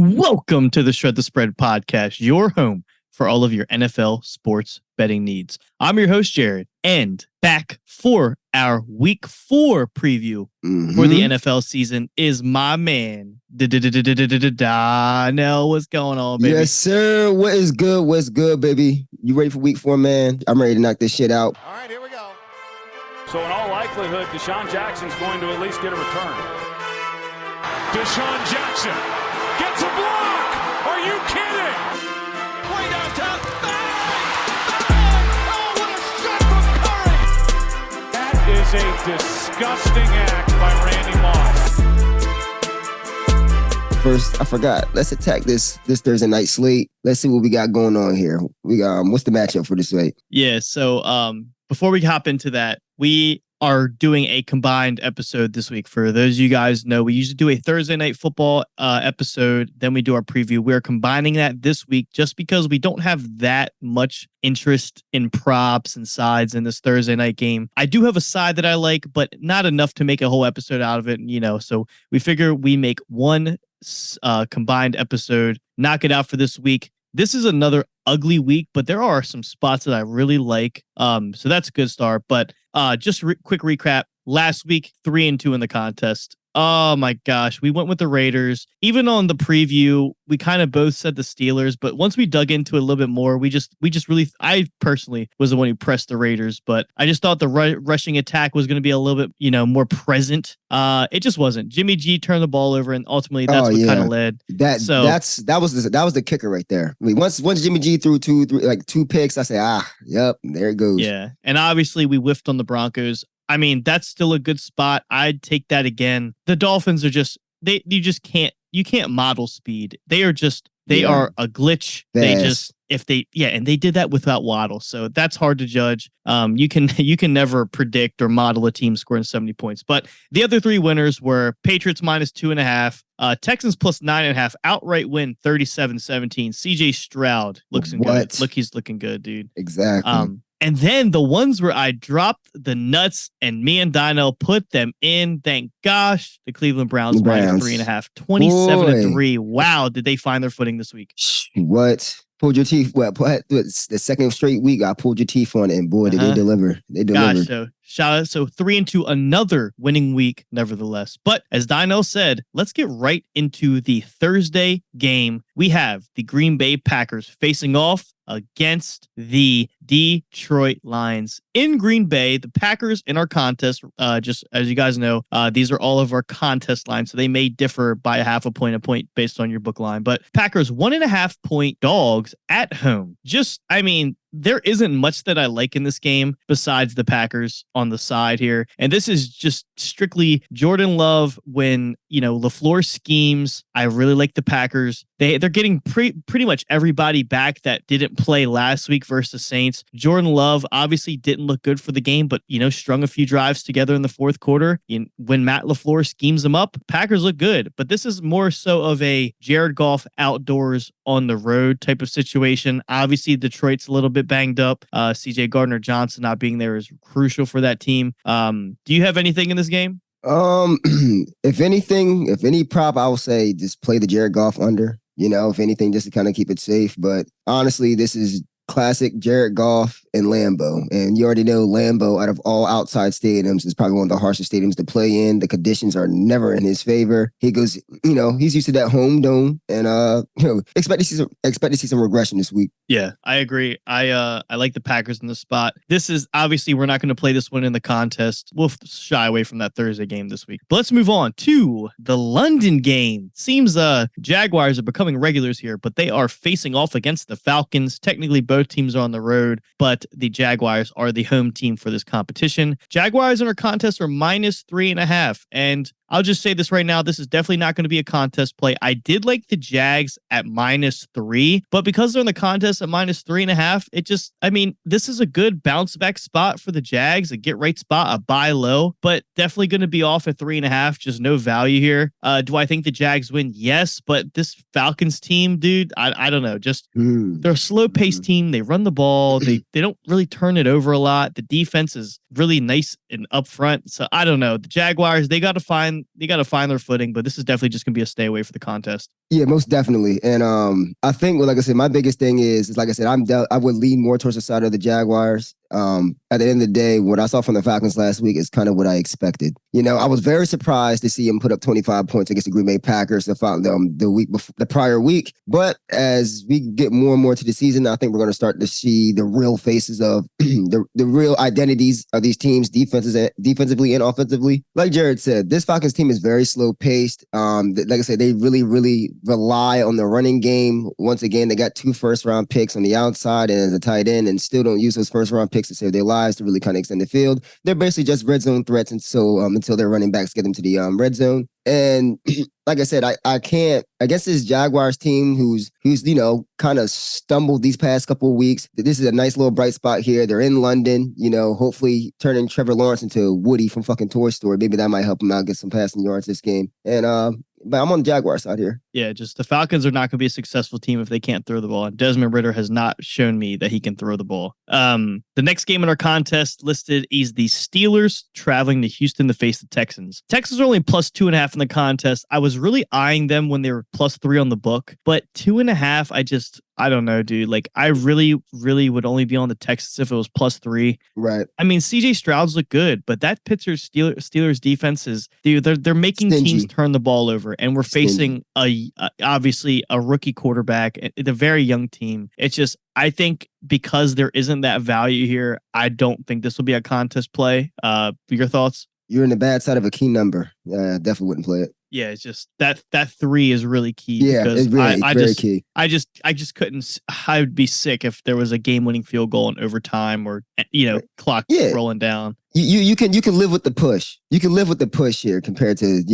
Welcome to the Shred the Spread podcast, your home for all of your NFL sports betting needs. I'm your host, Jared, and back for our week 4 preview for the NFL season is my man, Donnell. What's going on, baby? Yes, sir. What is good? What's good, baby? You ready for week 4, man? I'm ready to knock this shit out. All right, here we go. So in all likelihood, Deshaun Jackson's going to at least get a return. Deshaun Jackson gets a block. Are you kidding? Way downtown. Bang! Oh, what a shot from Curry. That is a disgusting act by Randy Moss. First, I forgot. Let's attack this Thursday night slate. Let's see what we got going on here. We got what's the matchup for this slate? Yeah, so before we hop into that, we are doing a combined episode this week. For those of you guys know, we usually do a Thursday night football episode, then we do our preview. We're combining that this week just because we don't have that much interest in props and sides in this Thursday night game. I do have a side that I like, but not enough to make a whole episode out of it, so we figure we make one combined episode, knock it out for this week. This is another ugly week, but there are some spots that I really like. So that's a good start. But just quick recap. Last week, 3-2 in the contest. Oh my gosh, we went with the Raiders. Even on the preview, we kind of both said the Steelers, but once we dug into it a little bit more, I personally was the one who pressed the Raiders, but I just thought the rushing attack was going to be a little bit, more present. It just wasn't. Jimmy G turned the ball over, and ultimately that's what kind of led. That was the kicker right there. I mean, once Jimmy G threw two picks, I said, yep, there it goes. Yeah, and obviously we whiffed on the Broncos. I mean, that's still a good spot. I'd take that again. The Dolphins are just, you can't model speed. They are a glitch. Fast. And they did that without Waddle. So that's hard to judge. You can never predict or model a team scoring 70 points. But the other 3 winners were Patriots -2.5, Texans +9.5, outright win 37-17. CJ Stroud looks good. He's looking good, dude. Exactly. And then the ones where I dropped the nuts and me and Dino put them in, thank gosh, the Cleveland Browns. -3.5, 27-3. Wow, did they find their footing this week? What? Pulled your teeth. What? The second straight week, I pulled your teeth on it, and boy, did they deliver. They delivered. Gosh, so shout out. So 3-2, another winning week, nevertheless. But as Dino said, let's get right into the Thursday game. We have the Green Bay Packers facing off against the Detroit Lions in Green Bay. The Packers in our contest, just as you guys know, these are all of our contest lines, so they may differ by a point based on your book line. But Packers 1.5 point dogs at home. There isn't much that I like in this game besides the Packers on the side here. And this is just strictly Jordan Love when, LaFleur schemes. I really like the Packers. They're getting pretty much everybody back that didn't play last week versus the Saints. Jordan Love obviously didn't look good for the game, but, strung a few drives together in the fourth quarter. When Matt LaFleur schemes them up, Packers look good. But this is more so of a Jared Goff outdoors on the road type of situation. Obviously, Detroit's a little bit banged up. CJ Gardner-Johnson not being there is crucial for that team. Do you have anything in this game? If any prop, I would say just play the Jared Goff under, if anything, just to kind of keep it safe. But honestly, this is classic Jared Goff and Lambeau. And you already know Lambeau, out of all outside stadiums, is probably one of the harshest stadiums to play in. The conditions are never in his favor. He goes, he's used to that home dome, and expect to see some regression this week. Yeah, I agree. I like the Packers in this spot. This is obviously, we're not going to play this one in the contest. We'll shy away from that Thursday game this week. But let's move on to the London game. Seems Jaguars are becoming regulars here, but they are facing off against the Falcons. Technically, both teams are on the road, but the Jaguars are the home team for this competition. Jaguars in our contest are -3.5, and I'll just say this right now. This is definitely not going to be a contest play. I did like the Jags at -3, but because they're in the contest at -3.5, this is a good bounce back spot for the Jags, a get right spot, a buy low, but definitely going to be off at 3.5. Just no value here. Do I think the Jags win? Yes, but this Falcons team, dude, I don't know. Just they're a slow paced team. They run the ball. They don't really turn it over a lot. The defense is really nice and up front. So I don't know. The Jaguars, they got to find their footing, but this is definitely just going to be a stay away for the contest. Yeah, most definitely. And I think, well, like I said, my biggest thing is like I said, I would lean more towards the side of the Jaguars. At the end of the day, what I saw from the Falcons last week is kind of what I expected. You know, I was very surprised to see him put up 25 points against the Green Bay Packers the week before, the prior week. But as we get more and more to the season, I think we're going to start to see the real faces of the real identities of these teams, defensively and offensively. Like Jared said, this Falcons team is very slow paced. Like I said, they really, really rely on the running game. Once again, they got 2 first-round picks on the outside and as a tight end, and still don't use those first-round picks to save their lives to really kind of extend the field. They're basically just red zone threats until their running backs get them to the red zone. And like I said, I can't against this Jaguars team who's kind of stumbled these past couple of weeks. This is a nice little bright spot here. They're in London, hopefully turning Trevor Lawrence into Woody from fucking Toy Story. Maybe that might help him out get some passing yards this game. And but I'm on the Jaguars side here. Yeah, just the Falcons are not going to be a successful team if they can't throw the ball. And Desmond Ridder has not shown me that he can throw the ball. The next game in our contest listed is the Steelers traveling to Houston to face the Texans. Texans are only plus 2.5 in the contest. I was really eyeing them when they were plus 3 on the book, but 2.5, I don't know, dude. Like, I really, really would only be on the Texans if it was plus 3. Right. I mean, CJ Stroud's look good, but that Pittsburgh Steelers defense is, dude, they're making Stingy. teams turn the ball over, and we're facing obviously a rookie quarterback, a very young team. It's just, I think because there isn't that value here, I don't think this will be a contest play. Your thoughts? You're in the bad side of a key number. Definitely wouldn't play it. Yeah, it's just that 3 is really key. Yeah, because it's really, very key. I just couldn't. I would be sick if there was a game-winning field goal in overtime or clock rolling down. You can live with the push. You can live with the push here compared to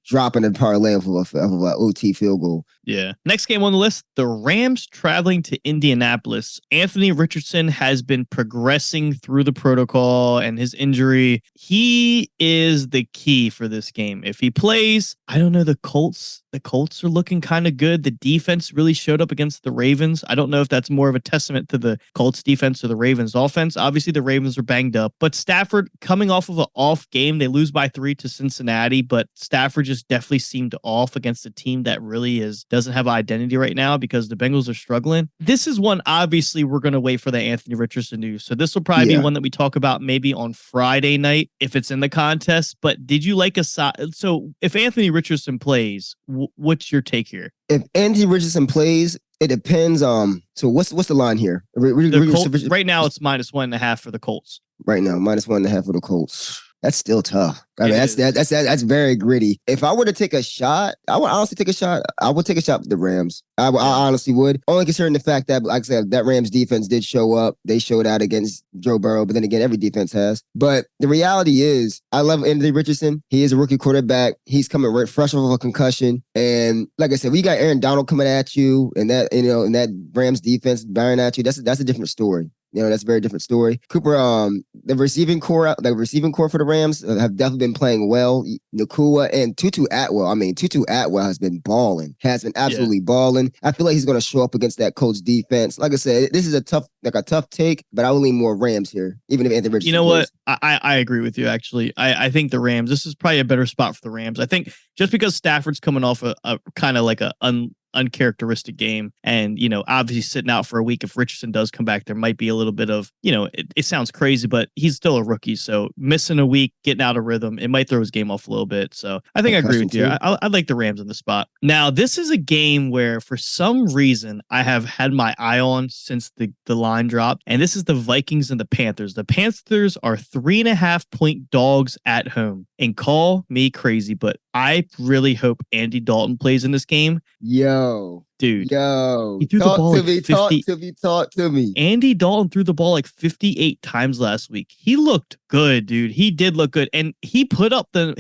dropping a parlay of an OT field goal. Yeah. Next game on the list, the Rams traveling to Indianapolis. Anthony Richardson has been progressing through the protocol and his injury. He is the key for this game. If he plays, I don't know, the Colts are looking kind of good. The defense really showed up against the Ravens. I don't know if that's more of a testament to the Colts defense or the Ravens offense. Obviously, the Ravens are banged up, but Stafford coming off of an off game, they lose by 3 to Cincinnati, but Stafford just definitely seemed off against a team that really doesn't have identity right now because the Bengals are struggling. This is one, obviously, we're going to wait for the Anthony Richardson news. So this will probably be one that we talk about maybe on Friday night if it's in the contest. But did you like so if Anthony Richardson plays, what's your take here? If Anthony Richardson plays, it depends. So what's the line here? Right now, it's -1.5 for the Colts. Right now, -1.5 for the Colts. That's still tough. I mean, that's very gritty. If I were to take a shot, I would honestly take a shot. I would take a shot with the Rams. I honestly would. Only considering the fact that, like I said, that Rams defense did show up. They showed out against Joe Burrow, but then again, every defense has. But the reality is, I love Anthony Richardson. He is a rookie quarterback. He's coming right fresh off of a concussion. And like I said, we got Aaron Donald coming at you, and that Rams defense firing at you. That's a different story. That's a very different story. Cooper, the receiving core for the Rams have definitely been playing well. Nakua and Tutu Atwell. I mean, Tutu Atwell has been absolutely balling. I feel like he's going to show up against that Colts defense. Like I said, this is a tough take, but I will lean more Rams here, even if Anthony Richardson. You know what? I agree with you, actually. I think the Rams, this is probably a better spot for the Rams. I think just because Stafford's coming off a kind of like a uncharacteristic game and obviously sitting out for a week, if Richardson does come back, there might be a little bit of it sounds crazy, but he's still a rookie, so missing a week, getting out of rhythm, it might throw his game off a little bit. So I think I agree with you. I like the Rams in the spot. Now this is a game where for some reason I have had my eye on since the line dropped, and this is the Vikings and the Panthers. The Panthers are 3.5 point dogs at home, and call me crazy, but I really hope Andy Dalton plays in this game. Dude. He threw the ball talk to me. Andy Dalton threw the ball like 58 times last week. He looked good, dude. He did look good. And he put up a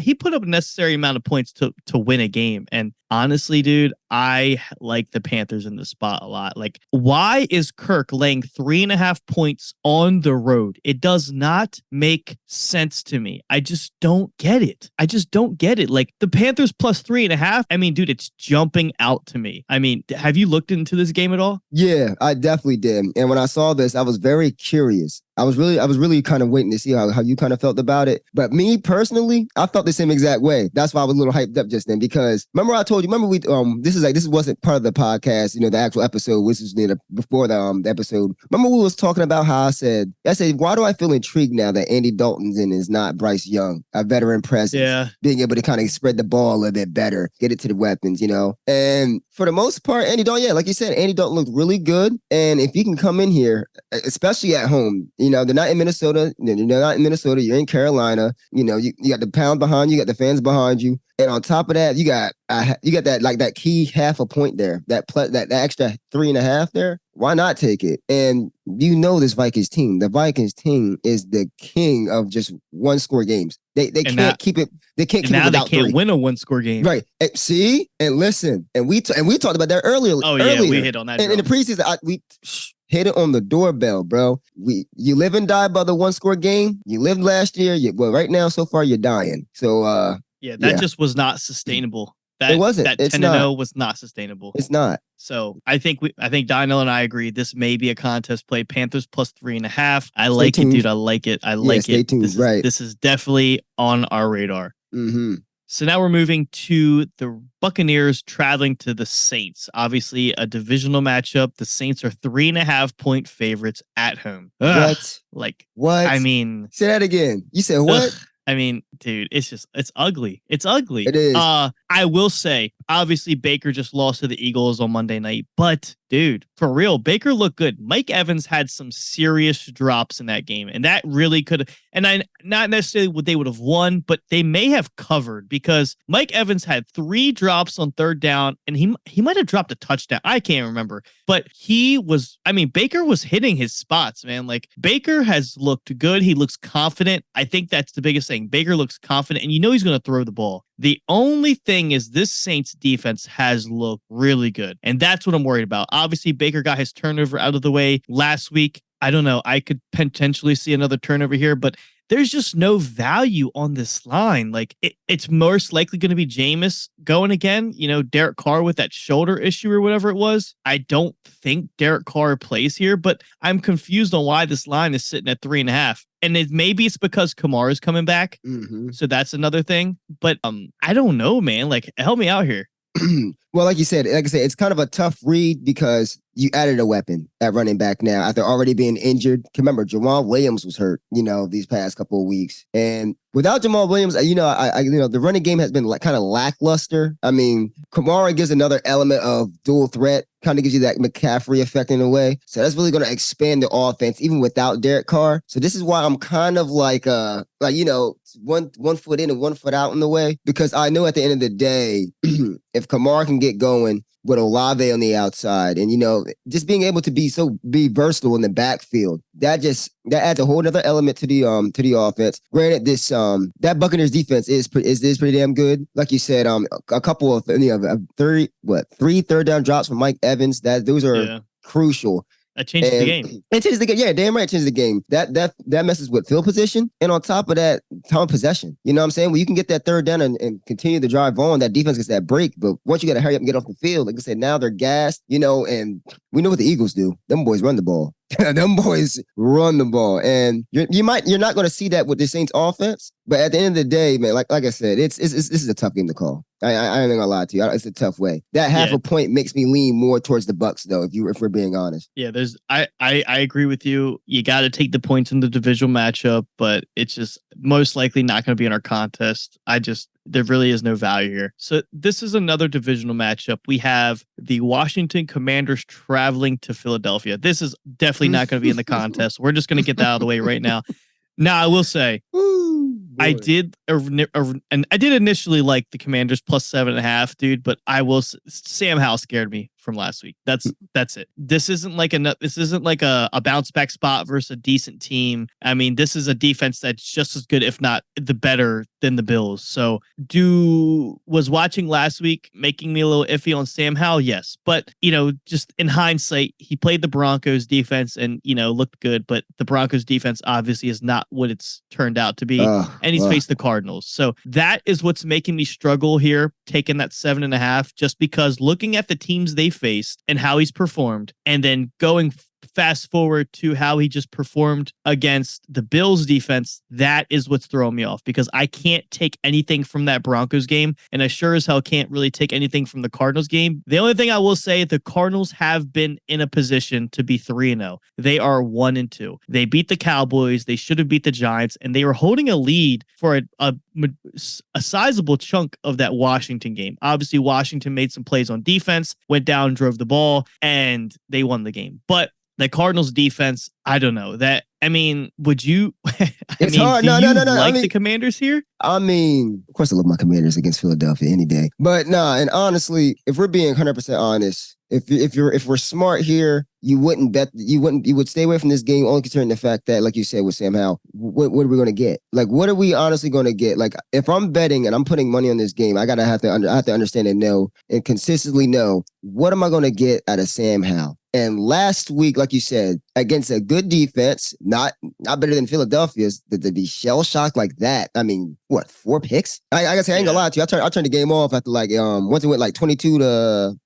necessary amount of points to win a game. And honestly, dude, I like the Panthers in the spot a lot. Like, why is Kirk laying 3.5 points on the road? It does not make sense to me. I just don't get it. Like, The Panthers plus 3.5. I mean, dude, it's jumping out to me. I mean, have you looked into this game at all? Yeah, I definitely did. And when I saw this, I was very curious. I was really kind of waiting to see how you kind of felt about it. But me personally, I felt the same exact way. That's why I was a little hyped up just then, because remember I told you, we this wasn't part of the podcast, the actual episode, which was before the episode. Remember we was talking about how I said, why do I feel intrigued now that Andy Dalton's in is not Bryce Young, a veteran presence, being able to kind of spread the ball a little bit better, get it to the weapons, And for the most part, Andy Dalton, like you said, Andy Dalton looked really good. And if you can come in here, especially at home, they're not in Minnesota. They're not in Minnesota. You're in Carolina. You got the pound behind you, you got the fans behind you. And on top of that, you got that that key half a point there, that extra 3.5 there. Why not take it? And this Vikings team. The Vikings team is the king of just one score games. They can't keep it. They can't keep it without they can't three. win a one score game. Right. See, and listen, and we talked about that earlier. Oh yeah, we hit on that. And in the preseason, we hit it on the doorbell, bro. You live and die by the one score game. You lived last year. Right now, so far, you're dying. So that just was not sustainable. It wasn't. That 10-0 was not sustainable. It's not. So I think Dino and I agree this may be a contest play. Panthers plus 3.5. I like it, dude. I like it. Stay tuned. This is definitely on our radar. Mm-hmm. So now we're moving to the Buccaneers traveling to the Saints. Obviously, a divisional matchup. The Saints are 3.5 point favorites at home. Ugh. What? I mean, say that again. You said what? Ugh. I mean, dude, it's ugly. It's ugly. It is. I will say, obviously, Baker just lost to the Eagles on Monday night. But, dude, for real, Baker looked good. Mike Evans had some serious drops in that game. And that really could have, and not necessarily what they would have won, but they may have covered, because Mike Evans had 3 drops on third down, and he might have dropped a touchdown. I can't remember. But Baker was hitting his spots, man. Like, Baker has looked good. He looks confident. I think that's the biggest thing. Baker looks confident, and he's going to throw the ball. The only thing is this Saints defense has looked really good, and that's what I'm worried about. Obviously, Baker got his turnover out of the way last week. I don't know. I could potentially see another turnover here, but there's just no value on this line. Like, it's most likely going to be Jameis going again. Derek Carr with that shoulder issue or whatever it was. I don't think Derek Carr plays here, but I'm confused on why this line is sitting at 3.5. And maybe it's because Kamara is coming back. Mm-hmm. So that's another thing. But I don't know, man. Like, help me out here. Well, like I said, it's kind of a tough read because you added a weapon at running back now after already being injured. Remember, Jamal Williams was hurt, these past couple of weeks. And without Jamal Williams, the running game has been kind of lackluster. I mean, Kamara gives another element of dual threat, kind of gives you that McCaffrey effect in a way. So that's really going to expand the offense, even without Derek Carr. So this is why I'm kind of one foot in and 1 foot out in the way, because I know at the end of the day, if Kamara can get going with Olave on the outside, and just being able to be versatile in the backfield, that adds a whole other element to the offense. Granted, this that Buccaneers defense is pretty damn good. Like you said, a couple of 3 third down drops from Mike Evans, those are crucial. That changes the game. It changes the game. Yeah, damn right, it changes the game. That messes with field position, and on top of that, time of possession. You know what I'm saying? Well, you can get that third down and continue to drive on. That defense gets that break, but once you got to hurry up and get off the field, like I said, now they're gassed. And we know what the Eagles do. Them boys run the ball. Them boys run the ball, and you're not going to see that with the Saints offense. But at the end of the day, man, like I said, this is a tough game to call. I ain't gonna lie to you. It's a tough way. That half a point makes me lean more towards the Bucs, though. If we're being honest. Yeah, I agree with you. You got to take the points in the divisional matchup, but it's just most likely not going to be in our contest. There really is no value here. So this is another divisional matchup. We have the Washington Commanders traveling to Philadelphia. This is definitely not going to be in the contest. We're just going to get that out of the way right now. Now, I will say, I did initially like the Commanders plus 7.5, dude, but Sam Howell scared me from last week. That's it. This isn't like a bounce back spot versus a decent team. I mean, this is a defense that's just as good, if not the better than the Bills. So was watching last week making me a little iffy on Sam Howell? Yes. But, just in hindsight, he played the Broncos defense and, looked good. But the Broncos defense obviously is not what it's turned out to be. And he's faced the Cardinals. So that is what's making me struggle here, taking that 7.5, just because looking at the teams they faced and how he's performed, and then going fast forward to how he just performed against the Bills defense, that is what's throwing me off, because I can't take anything from that Broncos game, and I sure as hell can't really take anything from the Cardinals game. The only thing I will say, the Cardinals have been in a position to be 3-0. They are 1-2. They beat the Cowboys. They should have beat the Giants, and they were holding a lead for a sizable chunk of that Washington game. Obviously, Washington made some plays on defense, went down, drove the ball, and they won the game. But the Cardinals defense, I don't know. Would you? It's hard. No. Like the Commanders here? Of course I love my Commanders against Philadelphia any day. But and honestly, if we're being 100% honest, if we're smart here, you would stay away from this game, only considering the fact that, like you said with Sam Howell, what are we going to get? Like, what are we honestly going to get? Like, if I'm betting and I'm putting money on this game, I have to understand and know and consistently know, what am I going to get out of Sam Howell? And last week, like you said, against a good defense, not better than Philadelphia's, to be shell shocked like that. 4 picks? I ain't gonna lie to you. I turned the game off after once it went 22-0.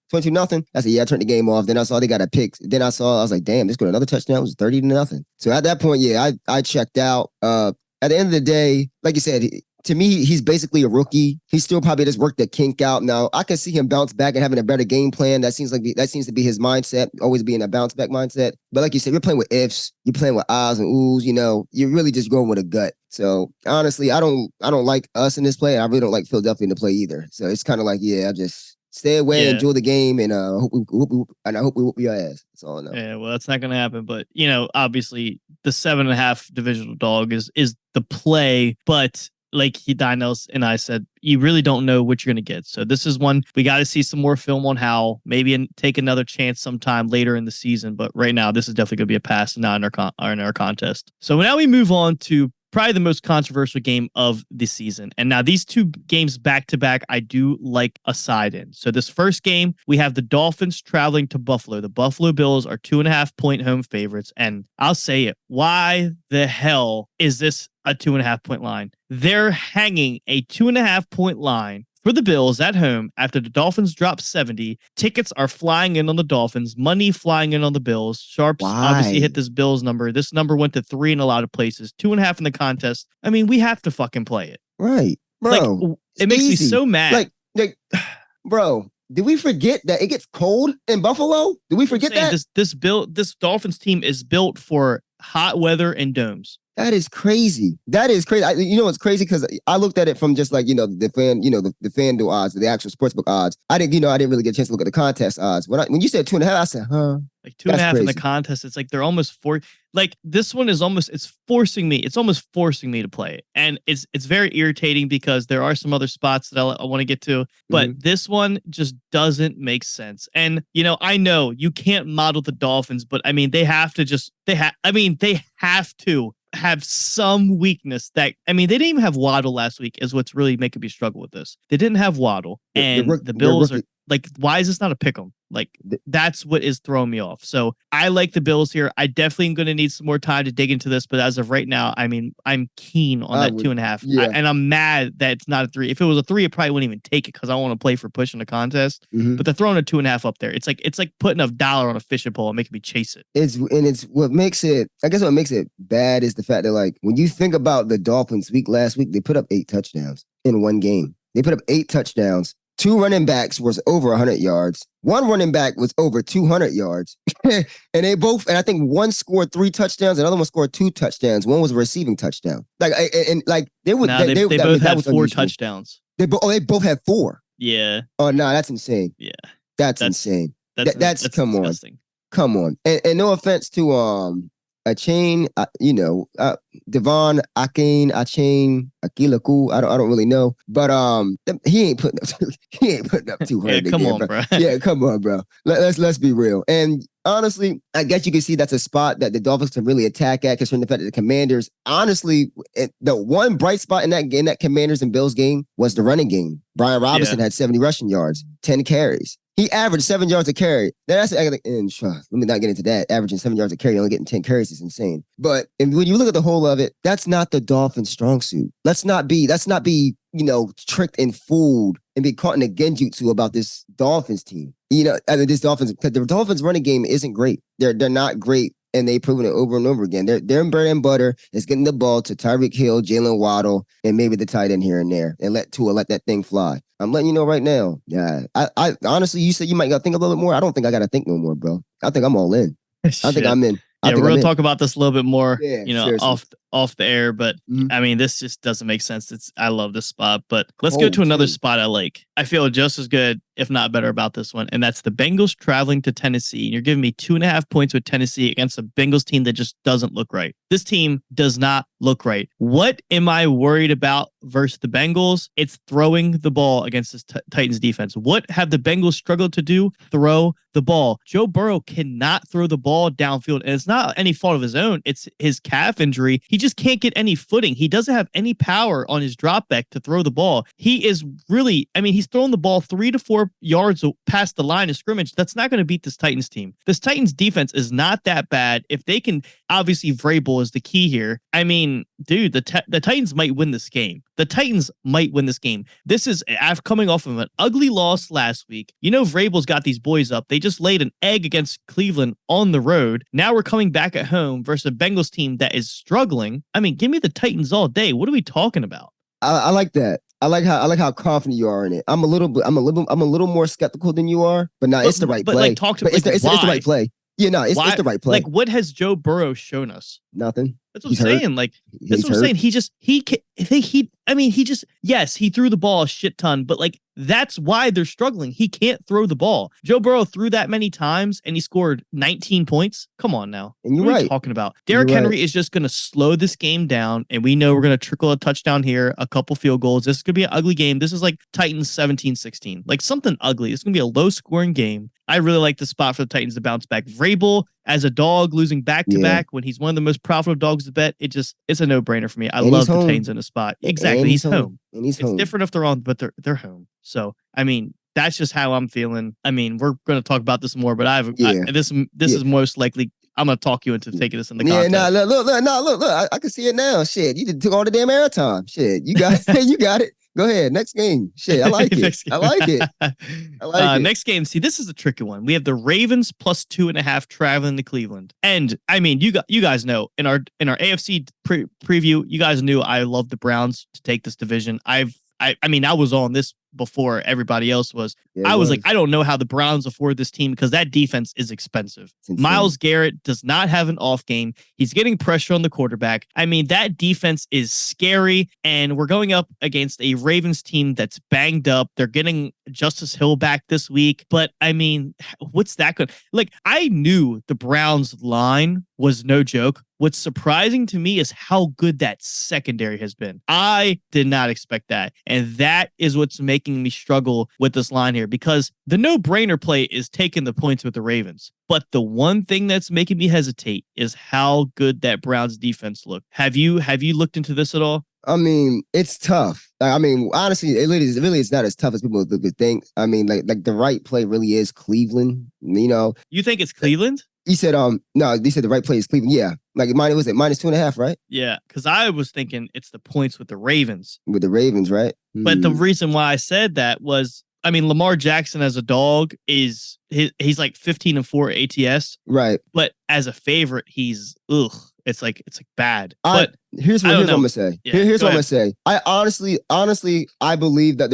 I said, I turned the game off. Then I saw they got a pick. Then I was like, damn, this got another touchdown. It was 30-0. So at that point, I checked out. At the end of the day, like you said, to me, he's basically a rookie. He still probably just worked the kink out. Now, I can see him bounce back and having a better game plan. That seems to be his mindset, always being a bounce back mindset. But like you said, you're playing with ifs, you're playing with ahs and oohs. You're really just going with a gut. So honestly, I don't like us in this play. I really don't like Philadelphia in the play either. So it's kind of like, I just stay away, enjoy the game, and I hope we whoop your ass. That's all I know. Yeah, well, that's not going to happen. But obviously, the 7.5 divisional dog is the play, but like Dinos and I said, you really don't know what you're going to get. So this is one, we got to see some more film on Howell, maybe take another chance sometime later in the season. But right now, this is definitely going to be a pass, not in our contest. So now we move on to probably the most controversial game of the season. And now these two games back to back, I do like a side in. So this first game, we have the Dolphins traveling to Buffalo. The Buffalo Bills are 2.5-point home favorites. And I'll say it, why the hell is this a 2.5-point line? They're hanging a 2.5-point line for the Bills at home after the Dolphins dropped 70. Tickets are flying in on the Dolphins, money flying in on the Bills. Sharps obviously hit this Bills number. This number went to 3 in a lot of places, 2.5 in the contest. We have to fucking play it. Right, bro. It makes me so mad. Bro, did we forget that it gets cold in Buffalo? Did we forget that? This Dolphins team is built for hot weather and domes. That is crazy. It's crazy because I looked at it from just the FanDuel odds, the actual sportsbook odds. I didn't really get a chance to look at the contest odds. When you said 2.5, I said, huh? 2.5 in the contest. It's like they're almost this one is almost, it's almost forcing me to play it. And it's very irritating because there are some other spots that I want to get to, but this one just doesn't make sense. And, I know you can't model the Dolphins, but they have to have some weakness that, they didn't even have Waddle last week is what's really making me struggle with this. They didn't have Waddle, and the Bills are why is this not a pick 'em? That's what is throwing me off. So I like the Bills here. I definitely am going to need some more time to dig into this, but as of right now, I'm keen on that 2.5. Yeah. And I'm mad that it's not a 3. If it was a 3, I probably wouldn't even take it because I want to play for pushing the contest. But they're throwing a 2.5 up there. It's like putting a dollar on a fishing pole and making me chase it. It's what makes it bad is the fact that when you think about the Dolphins last week, they put up 8 touchdowns in one game. They put up 8 touchdowns. 2 running backs was over 100 yards. 1 running back was over 200 yards. and I think one scored 3 touchdowns. Another one scored 2 touchdowns. One was a receiving touchdown. They both had 4 touchdowns. They both had 4. Yeah. Oh, no, that's insane. Yeah. That's insane. That's come disgusting. on. Come on. And no offense to Devon, Achane, Akilaku. I don't really know, but he ain't putting up 200. Yeah, come on, bro. Yeah, come on, bro. Let's be real. And honestly, I guess you can see that's a spot that the Dolphins can really attack at, considering the fact that the Commanders, honestly, the one bright spot in that Commanders and Bills game was the running game. Brian Robinson had 70 rushing yards, 10 carries. He averaged 7 yards a carry. Let me not get into that. Averaging 7 yards a carry, only getting 10 carries is insane. But when you look at the whole of it, that's not the Dolphins' strong suit. Let's not be, tricked and fooled and be caught in a genjutsu about this Dolphins team. This Dolphins, because the Dolphins running game isn't great. They're not great. And they've proven it over and over again. Their bread and butter is getting the ball to Tyreek Hill, Jalen Waddle, and maybe the tight end here and there, and let Tua let that thing fly. I'm letting you know right now. Yeah, I honestly, you said you might got to think a little bit more. I don't think I got to think no more, bro. I think I'm all in. I think I'm in. We're going to talk about this a little bit more, seriously. off the air, but I mean, this just doesn't make sense. I love this spot, but let's go to another spot I like. I feel just as good, if not better, about this one, and that's the Bengals traveling to Tennessee. And you're giving me 2.5 points with Tennessee against a Bengals team that just doesn't look right. This team does not look right. What am I worried about versus the Bengals? It's throwing the ball against this Titans defense. What have the Bengals struggled to do? Throw the ball. Joe Burrow cannot throw the ball downfield, and it's not any fault of his own. It's his calf injury. He just can't get any footing. He doesn't have any power on his drop back to throw the ball. He is really, he's throwing the ball 3 to 4 yards past the line of scrimmage. That's not going to beat this Titans team. This Titans defense is not that bad. If they can, obviously Vrabel is the key here. Dude, the Titans might win this game. The Titans might win this game. This is coming off of an ugly loss last week. Vrabel's got these boys up. They just laid an egg against Cleveland on the road. Now we're coming back at home versus a Bengals team that is struggling. Give me the Titans all day. What are we talking about? I like that. I like how confident you are in it. I'm a little more skeptical than you are, but it's the right play. It's the right play. It's the right play. Like, what has Joe Burrow shown us? Nothing. That's what I'm saying. That's what I'm saying. He threw the ball a shit ton, but that's why they're struggling. He can't throw the ball. Joe Burrow threw that many times and he scored 19 points. Come on now. And what are you talking about? Derrick Henry is just going to slow this game down, and we know we're going to trickle a touchdown here, a couple field goals. This is going to be an ugly game. This is like Titans 17-16, like something ugly. It's going to be a low scoring game. I really like the spot for the Titans to bounce back. Vrabel as a dog losing back-to-back when he's one of the most profitable dogs to bet. It's a no-brainer for me. I love the Titans in the spot. Exactly. He's home. And he's home. It's different if they're on, but they're home. So, that's just how I'm feeling. We're going to talk about this more, but this is most likely, I'm going to talk you into taking this in the contest. Yeah, look. I can see it now. Shit, you took all the damn airtime. Shit, you got you got it. Go ahead. Next game. Shit, I like it. I like it. Next game. See, this is a tricky one. We have the Ravens plus 2.5 traveling to Cleveland. And you guys know in our AFC preview, you guys knew I love the Browns to take this division. I was on this before everybody else was. I was like, I don't know how the Browns afford this team because that defense is expensive. Myles Garrett does not have an off game. He's getting pressure on the quarterback. That defense is scary, and we're going up against a Ravens team that's banged up. They're getting Justice Hill back this week, but what's that good? I knew the Browns line was no joke. What's surprising to me is how good that secondary has been. I did not expect that, and that is what's making me struggle with this line here, because the no-brainer play is taking the points with the Ravens. But the one thing that's making me hesitate is how good that Browns defense looked. Have you looked into this at all? It's tough. Honestly, it really is not as tough as people would think. The right play really is Cleveland. You think it's Cleveland? You said no. You said the right play is Cleveland. Yeah, was it minus 2.5, right? Yeah, because I was thinking it's the points with the Ravens. With the Ravens, right? But the reason why I said that was, Lamar Jackson as a dog he's like 15-4 ATS, right? But as a favorite, he's It's like bad. But here's what I'm gonna say. Yeah, here's what I'm gonna say. I honestly believe that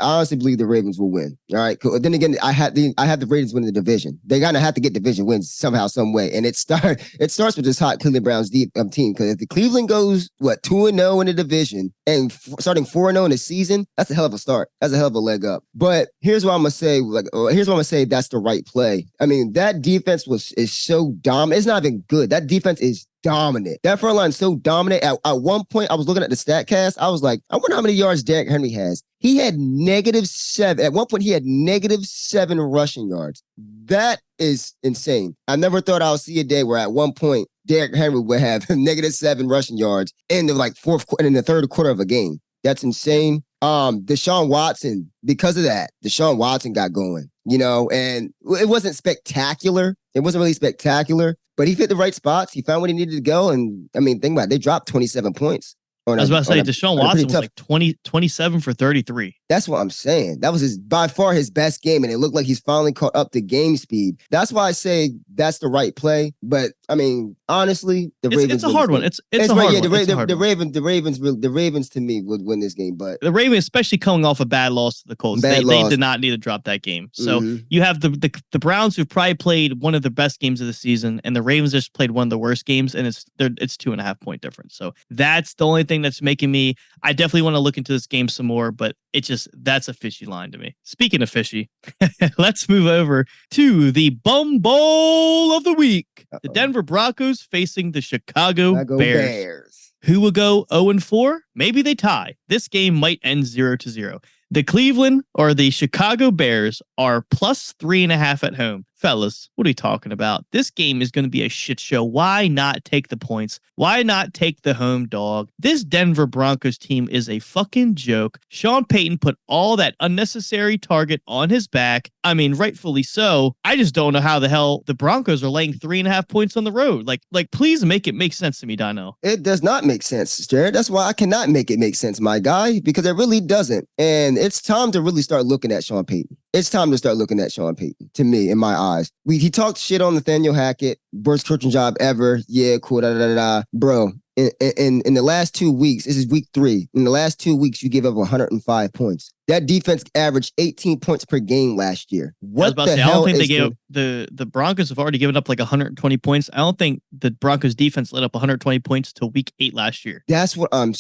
I honestly believe the Ravens will win. All right. Then again, I had the Ravens win the division. They're gonna have to get division wins somehow, some way. And it starts with this hot Cleveland Browns team. Because if the Cleveland goes 2-0 in the division and starting 4-0 in the season, that's a hell of a start. That's a hell of a leg up. But here's what I'm gonna say. That's the right play. That defense is so dominant. It's not even good. That defense is dominant. That front line is so dominant. at one point, I was looking at the StatCast. I was like, I wonder how many yards Derrick Henry has. He had -7. At one point, he had -7 rushing yards. That is insane. I never thought I would see a day where at one point, Derrick Henry would have -7 rushing yards in the third quarter of a game. That's insane. Deshaun Watson, because of that, Deshaun Watson got going, and it wasn't spectacular. It wasn't really spectacular, but he fit the right spots. He found what he needed to go. And I mean, think about it. They dropped 27 points. I was about to say, Deshaun Watson was like 27 for 33. That's what I'm saying. That was by far his best game, and it looked like he's finally caught up to game speed. That's why I say that's the right play. But I mean, honestly, it's a hard one. It's a hard one. The Ravens to me would win this game. But the Ravens, especially coming off a bad loss to the Colts, they did not need to drop that game. So you have the Browns, who've probably played one of the best games of the season, and the Ravens just played one of the worst games, and it's 2.5 point difference. So that's the only thing that's making me. I definitely want to look into this game some more, but that's a fishy line to me. Speaking of fishy, let's move over to the Bum Bowl of the week. The Denver Broncos facing the Chicago Bears. Who will go 0-4? Maybe they tie. This game might end 0-0. The the Chicago Bears are +3.5 at home. Fellas, what are you talking about? This game is going to be a shit show. Why not take the points? Why not take the home dog? This Denver Broncos team is a fucking joke. Sean Payton put all that unnecessary target on his back. I mean, rightfully so. I just don't know how the hell the Broncos are laying 3.5 points on the road. Like, please make it make sense to me, Dino. It does not make sense, Jared. That's why I cannot make it make sense, my guy, because it really doesn't. And it's time to really start looking at Sean Payton. It's time to start looking at Sean Payton, to me, in my eyes. He talked shit on Nathaniel Hackett, worst coaching job ever. Yeah, cool, Bro, in the last 2 weeks, this is week 3. In the last 2 weeks, you gave up 105 points. That defense averaged 18 points per game last year. What the hell? I don't think they gave up. The Broncos have already given up like 120 points. I don't think the Broncos defense let up 120 points till week 8 last year. That's what I'm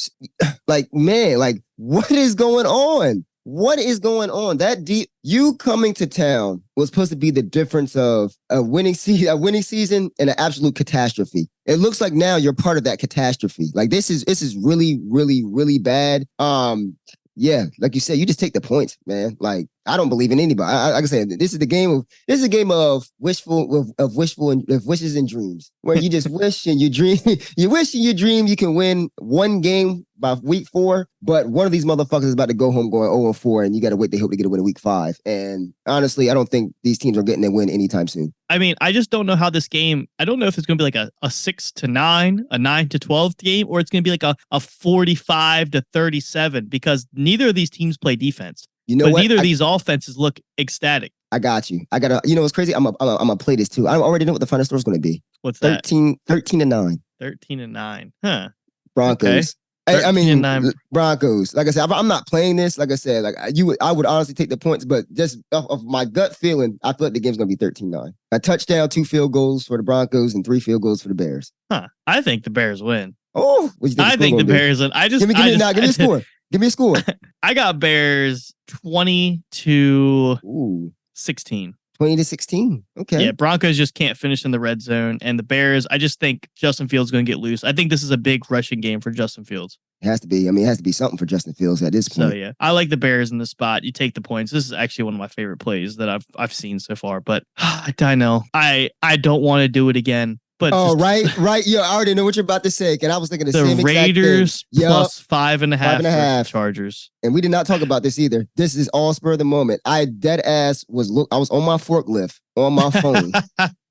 like, man, like, what is going on? What is going on? You coming to town was supposed to be the difference of a winning season and an absolute catastrophe. It looks like now you're part of that catastrophe. Like this is really, really, really bad. Yeah, like you said, you just take the points, man. Like I don't believe in anybody. Like I said, this is a game of wishes and dreams, where you just wish and you dream. You wish and you dream you can win one game by week 4, but one of these motherfuckers is about to go home going 0-4, and you got to wait. They hope to get a win in week 5. And honestly, I don't think these teams are getting a win anytime soon. I mean, I just don't know how this game. I don't know if it's going to be like a 6-9, a 9-12 game, or it's going to be like a 45-37, because neither of these teams play defense. You know what? Neither of these offenses look ecstatic. I got you. I gotta. You know what's crazy? I'm gonna play this too. I already know what the final score is going to be. What's that? 13-9. 13-9. Huh. Broncos. Okay. I mean, Broncos. Like I said, I'm not playing this. Like I said, I would honestly take the points, but just of my gut feeling, I feel like the game's gonna be 13-9. A touchdown, 2 field goals for the Broncos, and 3 field goals for the Bears. Huh. I think the Bears win. Oh, what you think I think the Bears win. Give me a score. Give me a score. I got Bears 20-16. 20-16. Okay. Yeah, Broncos just can't finish in the red zone. And the Bears, I just think Justin Fields is going to get loose. I think this is a big rushing game for Justin Fields. It has to be. I mean, it has to be something for Justin Fields at this point. So, yeah, I like the Bears in the spot. You take the points. This is actually one of my favorite plays that I've seen so far. But I know. I don't want to do it again. But right. Yo, I already know what you're about to say. And I was thinking the same exact Raiders thing. plus 5.5 Chargers. And we did not talk about this either. This is all spur of the moment. I I was on my forklift on my phone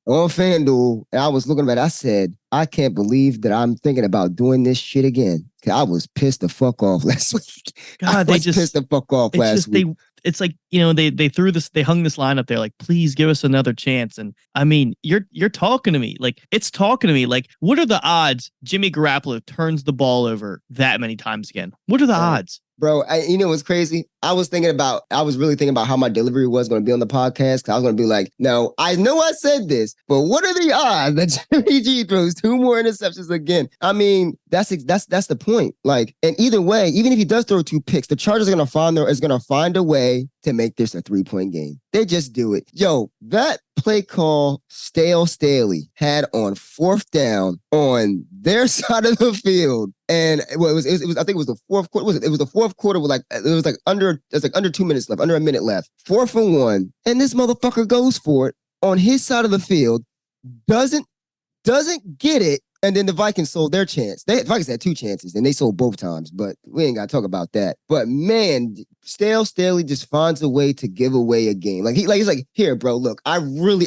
on FanDuel, and I was looking at it. I said, I can't believe that I'm thinking about doing this shit again. I was pissed the fuck off last week. God, they just pissed the fuck off last week. It's like, they hung this line up there like, please give us another chance. And I mean, you're talking to me. Like, it's talking to me. Like, what are the odds Jimmy Garoppolo turns the ball over that many times again? What are the odds? Bro, you know what's crazy? I was really thinking about how my delivery was going to be on the podcast. Cause I was going to be like, no, I know I said this, but what are the odds that Jimmy G throws 2 more interceptions again? I mean, that's the point. Like, and either way, even if he does throw 2 picks, the Chargers are going to find a way to make this a 3-point game. They just do it. Yo, that play call Staley had on 4th down on their side of the field. And it was I think it was the 4th quarter. It was the 4th quarter with under 2 minutes left, under a minute left. 4th and 1. And this motherfucker goes for it on his side of the field, doesn't get it. And then the Vikings sold their chance. The Vikings had 2 chances, and they sold both times. But we ain't got to talk about that. But man, Staley just finds a way to give away a game. He's like, here, bro, look, I really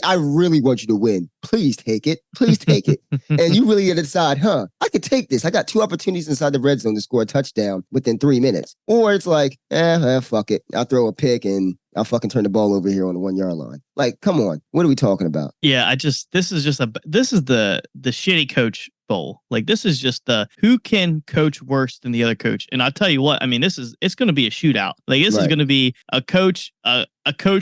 want you to win. Please take it. Please take it. And you really got to decide, I could take this. I got 2 opportunities inside the red zone to score a touchdown within 3 minutes. Or it's like, fuck it. I'll throw a pick and I'll fucking turn the ball over here on the 1 yard line. Like, come on. What are we talking about? Yeah, this is the shitty coach bowl. Like, this is just the who can coach worse than the other coach. And I'll tell you what, I mean, it's going to be a shootout. Like, this is going to be a coach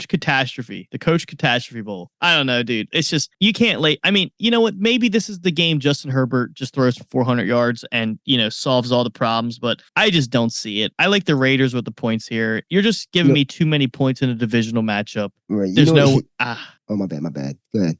catastrophe, the coach catastrophe bowl. I don't know, dude. It's just, you can't I mean, you know what? Maybe this is the game Justin Herbert just throws for 400 yards and, solves all the problems, but I just don't see it. I like the Raiders with the points here. You're just giving me too many points in a divisional matchup. Right. There's no... Oh, my bad. Go ahead.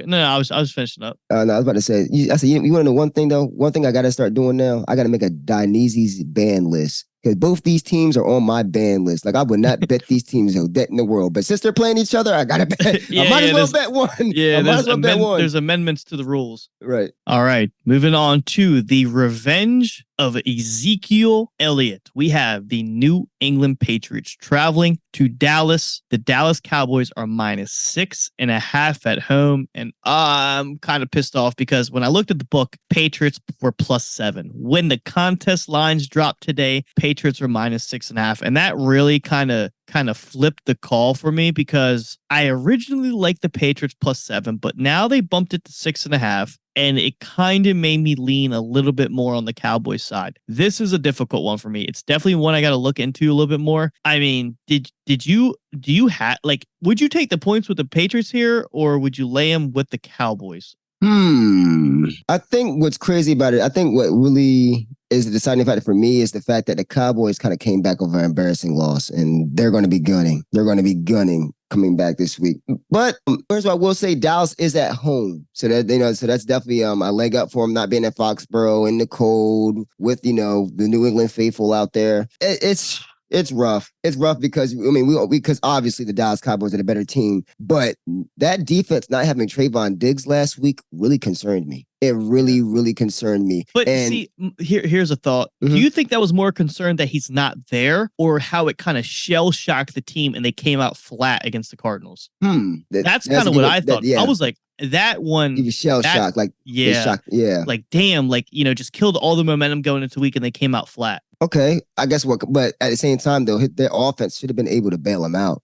No, I was finishing up. No, I was about to say, you want to know one thing, though? One thing I got to start doing now, I got to make a Dionysi's ban list. Because both these teams are on my ban list. Like, I would not bet these teams a bet in the world. But since they're playing each other, I got to bet. I might as well bet one. Yeah, there's amendments to the rules. Right. All right. Moving on to the revenge of Ezekiel Elliott. We have the New England Patriots traveling to Dallas. The Dallas Cowboys are -6.5 at home. And I'm kind of pissed off because when I looked at the book, Patriots were +7. When the contest lines dropped today, Patriots were -6.5. And that really kind of flipped the call for me because I originally liked the Patriots +7, but now they bumped it to 6.5. And it kind of made me lean a little bit more on the Cowboys side. This is a difficult one for me. It's definitely one I got to look into a little bit more. I mean, would you take the points with the Patriots here or would you lay them with the Cowboys? I think what's crazy about it, I think what really is the deciding factor for me is the fact that the Cowboys kind of came back over an embarrassing loss and they're going to be gunning. They're going to be gunning coming back this week. But first of all, I will say Dallas is at home. So that's definitely a leg up for them not being at Foxborough in the cold with, the New England faithful out there. It's rough. It's rough because, because obviously the Dallas Cowboys are the better team, but that defense not having Trayvon Diggs last week really concerned me. It really, really concerned me. But see, here's a thought. Mm-hmm. Do you think that was more concerned that he's not there or how it kind of shell-shocked the team and they came out flat against the Cardinals? That's kind of what I thought. I was like, that one... He was shell-shocked. Like, damn, just killed all the momentum going into the week and they came out flat. Okay, I guess but at the same time though, their offense should have been able to bail them out.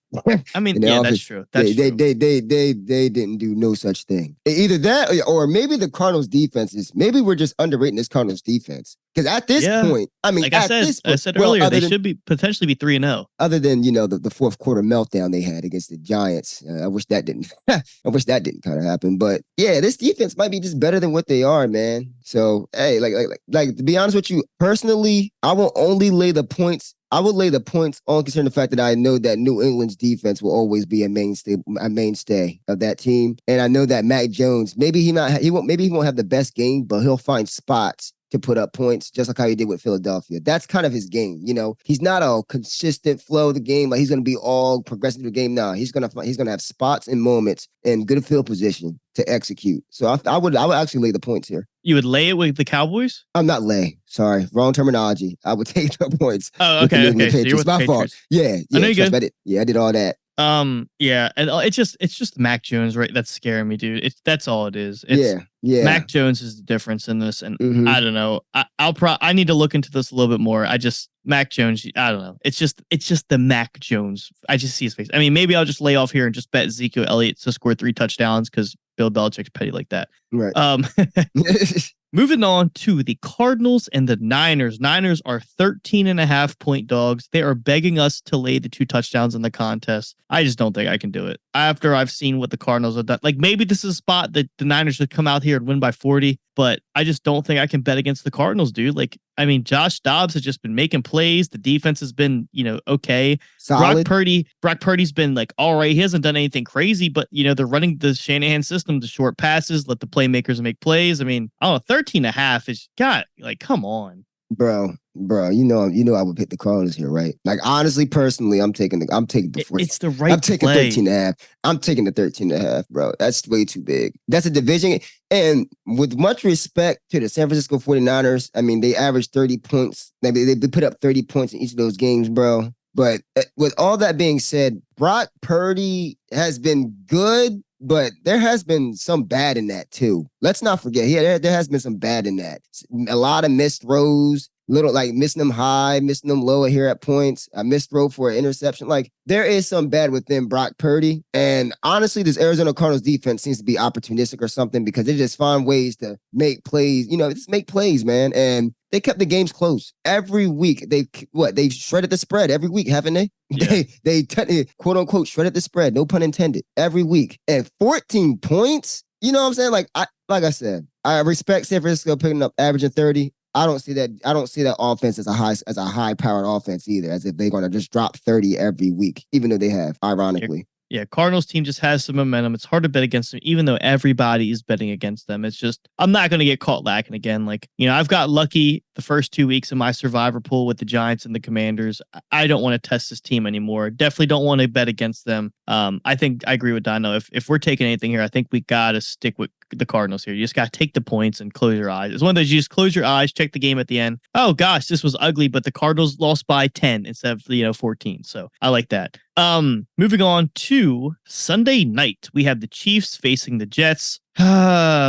I mean, yeah, that's true. They didn't do no such thing. Either that, or maybe the Cardinals defenses. Maybe we're just underrating this Cardinals defense because at this point, like I said earlier, they should be potentially be 3-0. Other than the fourth quarter meltdown they had against the Giants, I wish that didn't. I wish that didn't kind of happen. But yeah, this defense might be just better than what they are, man. So hey, like to be honest with you, personally, I will only lay the points. I would lay the points on considering the fact that I know that New England's defense will always be a mainstay of that team. And I know that Mac Jones, maybe he won't have the best game, but he'll find spots to put up points, just like how he did with Philadelphia. That's kind of his game. He's not a consistent flow of the game. Like he's going to be all progressive to the game. No, he's going to have spots and moments and good field position to execute. So I would actually lay the points here. You would lay it with the Cowboys? I'm not lay. Sorry, wrong terminology. I would take the points. Oh, okay. So you're with my fault. Yeah. I know you good. I did all that. Yeah, and it's just Mac Jones, right? That's scaring me, dude. That's all it is. Yeah. Mac Jones is the difference in this, and I don't know. I need to look into this a little bit more. Mac Jones. I don't know. It's just the Mac Jones. I just see his face. I mean, maybe I'll just lay off here and just bet Ezekiel Elliott to score 3 touchdowns because Bill Belichick's petty like that. Right. Moving on to the Cardinals and the Niners. Niners are 13.5-point dogs. They are begging us to lay the 2 touchdowns in the contest. I just don't think I can do it. After I've seen what the Cardinals have done. Like maybe this is a spot that the Niners should come out here and win by 40. but I just don't think I can bet against the Cardinals, dude. Like, I mean, Josh Dobbs has just been making plays. The defense has been, okay. Solid. Brock Purdy's been like, all right. He hasn't done anything crazy, but they're running the Shanahan system, the short passes, let the playmakers make plays. I mean, I don't know, 13.5 is come on. Bro, you know I would pick the Cardinals here, right? Like, honestly, personally, I'm taking the 14. It's the right I'm taking play. 13.5. I'm taking the 13.5, bro. That's way too big. That's a division. And with much respect to the San Francisco 49ers, I mean, they averaged 30 points. They put up 30 points in each of those games, bro. But with all that being said, Brock Purdy has been good, but there has been some bad in that too. Let's not forget, there has been some bad in that. A lot of missed throws, missing them high, missing them low here at points. A missed throw for an interception. Like, there is some bad within Brock Purdy. And honestly, this Arizona Cardinals defense seems to be opportunistic or something, because they just find ways to make plays. Just make plays, man. And they kept the games close every week. They've shredded the spread every week, haven't they? Yeah. They quote unquote shredded the spread, no pun intended, every week. And 14 points. You know what I'm saying? Like I said, I respect San Francisco picking up averaging 30. I don't see that offense as a high powered offense either, as if they're gonna just drop 30 every week, even though they have, ironically. Yeah, Cardinals team just has some momentum. It's hard to bet against them, even though everybody is betting against them. It's just, I'm not going to get caught lacking again. Like, I've got lucky the first 2 weeks of my survivor pool with the Giants and the Commanders. I don't want to test this team anymore. Definitely don't want to bet against them. I think I agree with Dino. If we're taking anything here, I think we got to stick with the Cardinals here. You just got to take the points and close your eyes. It's one of those, you just close your eyes, check the game at the end. Oh gosh, this was ugly, but the Cardinals lost by 10 instead of 14. So I like that. Moving on to Sunday night, we have the Chiefs facing the Jets. This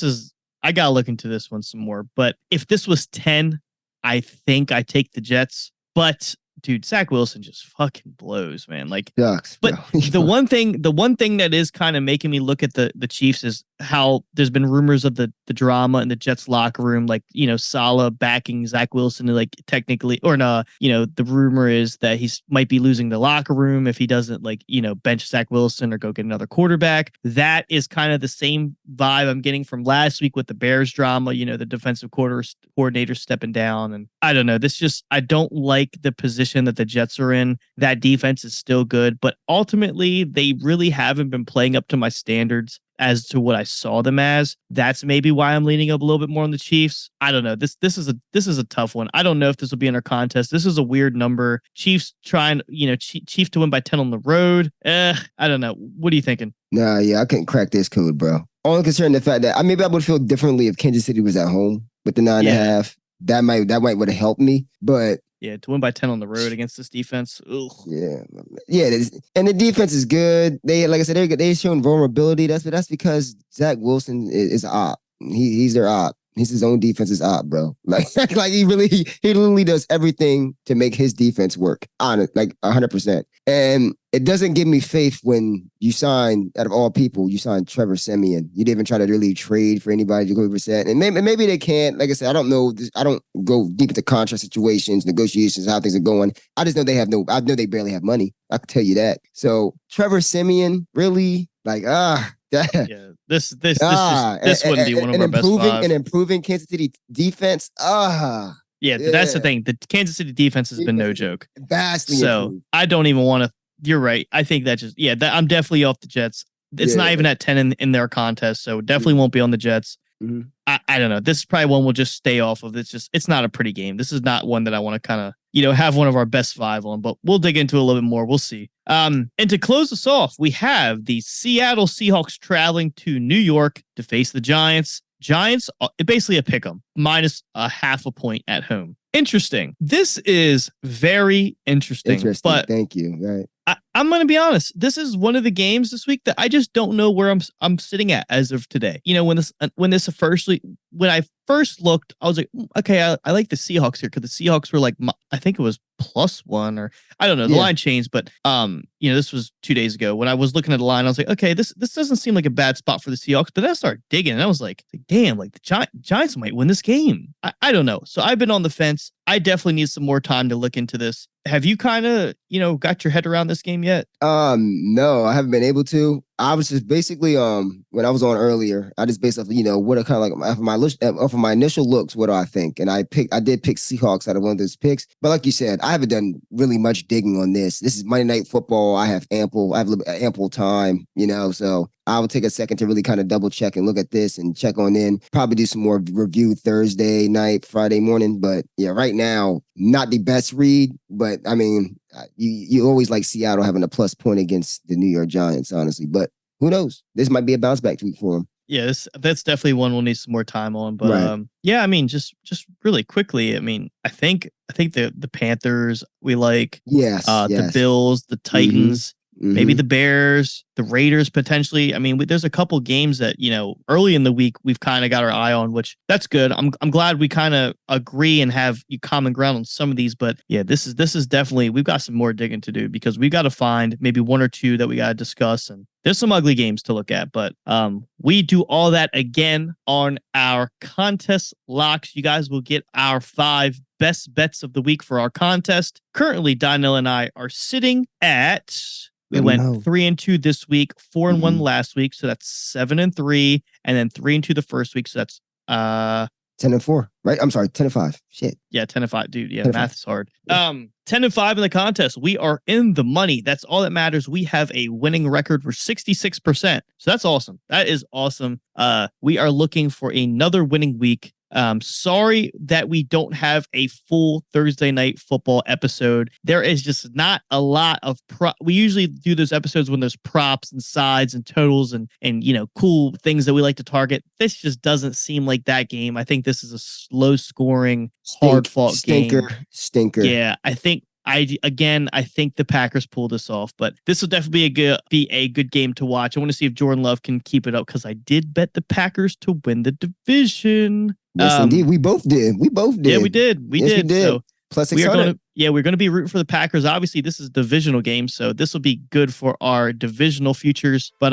is I gotta look into this one some more. But if this was 10, I think I take the Jets. But dude, Zach Wilson just fucking blows, man. Like, sucks, but the one thing that is kind of making me look at the Chiefs is how there's been rumors of the drama in the Jets locker room, like, Saleh backing Zach Wilson, like, technically, or no, the rumor is that he might be losing the locker room if he doesn't, like, bench Zach Wilson or go get another quarterback. That is kind of the same vibe I'm getting from last week with the Bears drama, the defensive coordinator stepping down. And I don't know, I don't like the position that the Jets are in. That defense is still good, but ultimately they really haven't been playing up to my standards as to what I saw them as. That's maybe why I'm leaning up a little bit more on the Chiefs. I don't know. This is a tough one. I don't know if this will be in our contest. This is a weird number. Chiefs trying, Chiefs to win by 10 on the road. I don't know. What are you thinking? Nah, yeah, I couldn't crack this code, bro. Only concerning the fact that maybe I would feel differently if Kansas City was at home with the 9.5. That might would have helped me, but yeah, to win by 10 on the road against this defense. Ugh. Yeah, and the defense is good. They, like I said, they're showing vulnerability. That's because Zach Wilson is op. He's their op. He's his own defense's op, bro. Like he literally does everything to make his defense work. Honest, like 100%. And it doesn't give me faith when you sign, out of all people, you sign Trevor Siemian. You didn't even try to really trade for anybody to go percent. And maybe they can't. Like I said, I don't know. I don't go deep into contract situations, negotiations, how things are going. I just know I know they barely have money. I can tell you that. So Trevor Siemian, really? Like, yeah, this wouldn't be one of our best five. And improving Kansas City defense. Yeah, that's the thing. The Kansas City defense has been no joke. Vastly so improved. I I don't even want to. You're right. I think that I'm definitely off the Jets. It's not even at 10 in their contest, so definitely won't be on the Jets. Mm-hmm. I don't know. This is probably one we'll just stay off of. It's not a pretty game. This is not one that I want to kind of, have one of our best five on, but we'll dig into it a little bit more. We'll see. And to close us off, we have the Seattle Seahawks traveling to New York to face the Giants. Giants, basically a pick 'em, minus a half a point at home. Interesting. This is very interesting. But thank you. Right. I'm going to be honest. This is one of the games this week that I just don't know where I'm sitting at as of today. When I first looked, I was like, okay, I like the Seahawks here, because the Seahawks were like, I think it was +1, or I don't know. The line changed, but this was 2 days ago. When I was looking at the line, I was like, okay, this doesn't seem like a bad spot for the Seahawks. But then I started digging, and I was like, damn, like the Giants might win this game. I don't know. So I've been on the fence. I definitely need some more time to look into this. Have you kind of, got your head around this game yet? No, I haven't been able to. I was just basically when I was on earlier, I just based off what are kind of like off of my initial looks, what do I think? And I did pick Seahawks out of one of those picks. But like you said, I haven't done really much digging on this. This is Monday Night Football. I have ample time, so I will take a second to really kind of double check and look at this and check on in. Probably do some more review Thursday night, Friday morning. But yeah, right now, not the best read. But I mean, you always like Seattle having a plus point against the New York Giants, honestly. But who knows? This might be a bounce back week for them. Yeah, that's definitely one we'll need some more time on. But right. Yeah, I mean, just really quickly, I mean, I think the Panthers we like. Yes. The Bills, the Titans. Mm-hmm. Maybe the Bears, the Raiders potentially. I mean, there's a couple games that, early in the week we've kind of got our eye on, which that's good. I'm glad we kind of agree and have common ground on some of these. But yeah, this is definitely, we've got some more digging to do because we've got to find maybe one or two that we got to discuss. And there's some ugly games to look at. But we do all that again on our contest locks. You guys will get our 5 best bets of the week for our contest. Currently, Donnell and I are sitting at... We went 3-2 this week, 4-1 last week, so that's 7-3, and then 3-2 the first week, so that's 10-4, right? I'm sorry, 10-5. Shit. Yeah, 10-5, dude. Yeah, 10-5. math is hard. Yeah. 10-5 in the contest. We are in the money. That's all that matters. We have a winning record for 66%. So that's awesome. That is awesome. We are looking for another winning week. Sorry that we don't have a full Thursday night football episode. There is just not a lot of we usually do those episodes when there's props and sides and totals and cool things that we like to target. This just doesn't seem like that game. I think this is a slow scoring, hard fought game. Stinker. Yeah, I think the Packers pulled this off, but this will definitely be a good game to watch. I want to see if Jordan Love can keep it up because I did bet the Packers to win the division. Yes, indeed. We both did. Yeah, we did. We did. So plus 600. We're going to be rooting for the Packers. Obviously, this is a divisional game, so this will be good for our divisional futures. But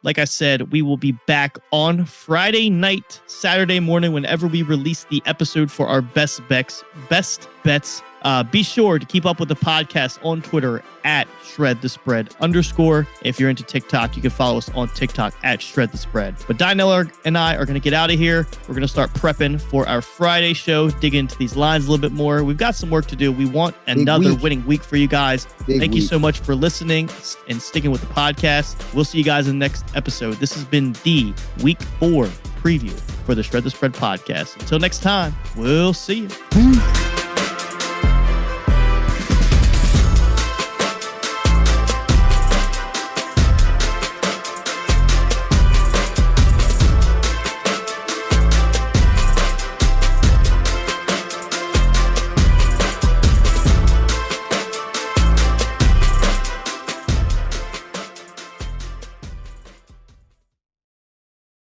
like I said, we will be back on Friday night, Saturday morning, whenever we release the episode for our best bets. Be sure to keep up with the podcast on Twitter at @ShredTheSpread_. If you're into TikTok, you can follow us on TikTok at @ShredTheSpread. But Donnell and I are going to get out of here. We're going to start prepping for our Friday show, dig into these lines a little bit more. We've got some work to do. We want another winning week for you guys. Thank you so much for listening and sticking with the podcast. We'll see you guys in the next episode. This has been the Week 4 preview for the Shred the Spread podcast. Until next time, we'll see you.